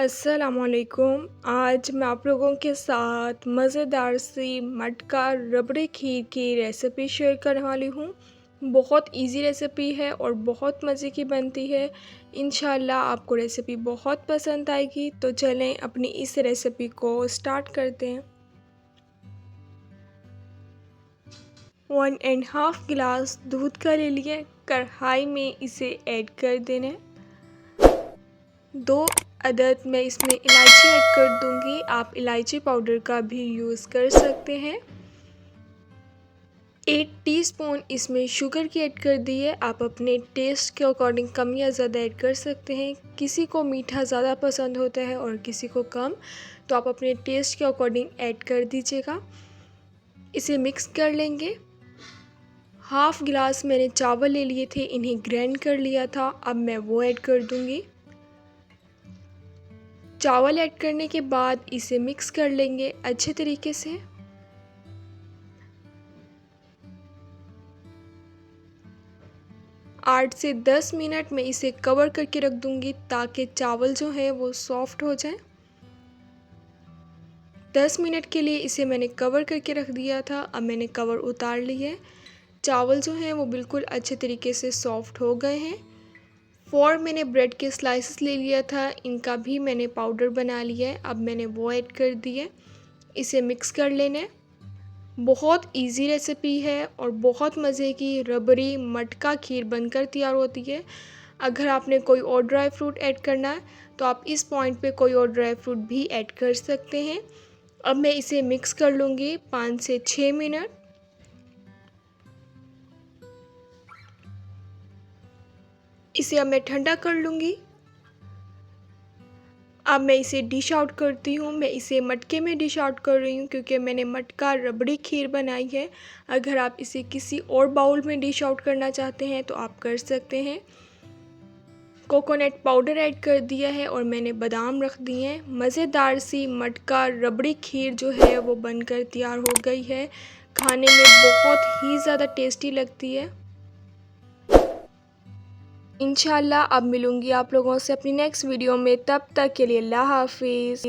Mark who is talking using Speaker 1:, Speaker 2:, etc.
Speaker 1: अस्सलामुअलैकुम। आज मैं आप लोगों के साथ मज़ेदार सी मटका रबड़ी खीर की रेसिपी शेयर करने वाली हूँ। बहुत इजी रेसिपी है और बहुत मज़े की बनती है। इंशाल्लाह आपको रेसिपी बहुत पसंद आएगी। तो चलें अपनी इस रेसिपी को स्टार्ट करते हैं। 1.5 गिलास दूध का ले लिए, कढ़ाई में इसे ऐड कर देना। 2 अदद मैं इसमें इलायची ऐड कर दूंगी। आप इलायची पाउडर का भी यूज़ कर सकते हैं। 1 टीस्पून इसमें शुगर की ऐड कर दी है। आप अपने टेस्ट के अकॉर्डिंग कम या ज़्यादा ऐड कर सकते हैं। किसी को मीठा ज़्यादा पसंद होता है और किसी को कम, तो आप अपने टेस्ट के अकॉर्डिंग ऐड कर दीजिएगा। इसे मिक्स कर लेंगे। हाफ़ गिलास मैंने चावल ले लिए थे, इन्हें ग्राइंड कर लिया था। अब मैं वो ऐड कर दूंगी। चावल ऐड करने के बाद इसे मिक्स कर लेंगे अच्छे तरीके से। आठ से 10 मिनट में इसे कवर करके रख दूंगी ताकि चावल जो है वो सॉफ्ट हो जाए। 10 मिनट के लिए इसे मैंने कवर करके रख दिया था। अब मैंने कवर उतार लिया है। चावल जो हैं वो बिल्कुल अच्छे तरीके से सॉफ्ट हो गए हैं। 4 मैंने ब्रेड के स्लाइसेस ले लिया था, इनका भी मैंने पाउडर बना लिया है। अब मैंने वो ऐड कर दिए। इसे मिक्स कर लेना है। बहुत इजी रेसिपी है और बहुत मज़े की रबड़ी मटका खीर बनकर तैयार होती है। अगर आपने कोई और ड्राई फ्रूट ऐड करना है तो आप इस पॉइंट पे कोई और ड्राई फ्रूट भी ऐड कर सकते हैं। अब मैं इसे मिक्स कर लूँगी 5 से 6 मिनट। इसे अब मैं ठंडा कर लूँगी। अब मैं इसे डिश आउट करती हूँ। मैं इसे मटके में डिश आउट कर रही हूँ क्योंकि मैंने मटका रबड़ी खीर बनाई है। अगर आप इसे किसी और बाउल में डिश आउट करना चाहते हैं तो आप कर सकते हैं। कोकोनट पाउडर ऐड कर दिया है और मैंने बादाम रख दिए हैं। मज़ेदार सी मटका रबड़ी खीर जो है वो बनकर तैयार हो गई है। खाने में बहुत ही ज़्यादा टेस्टी लगती है। इंशाल्लाह अब मिलूँगी आप लोगों से अपनी नेक्स्ट वीडियो में। तब तक के लिए अल्लाह हाफिज़।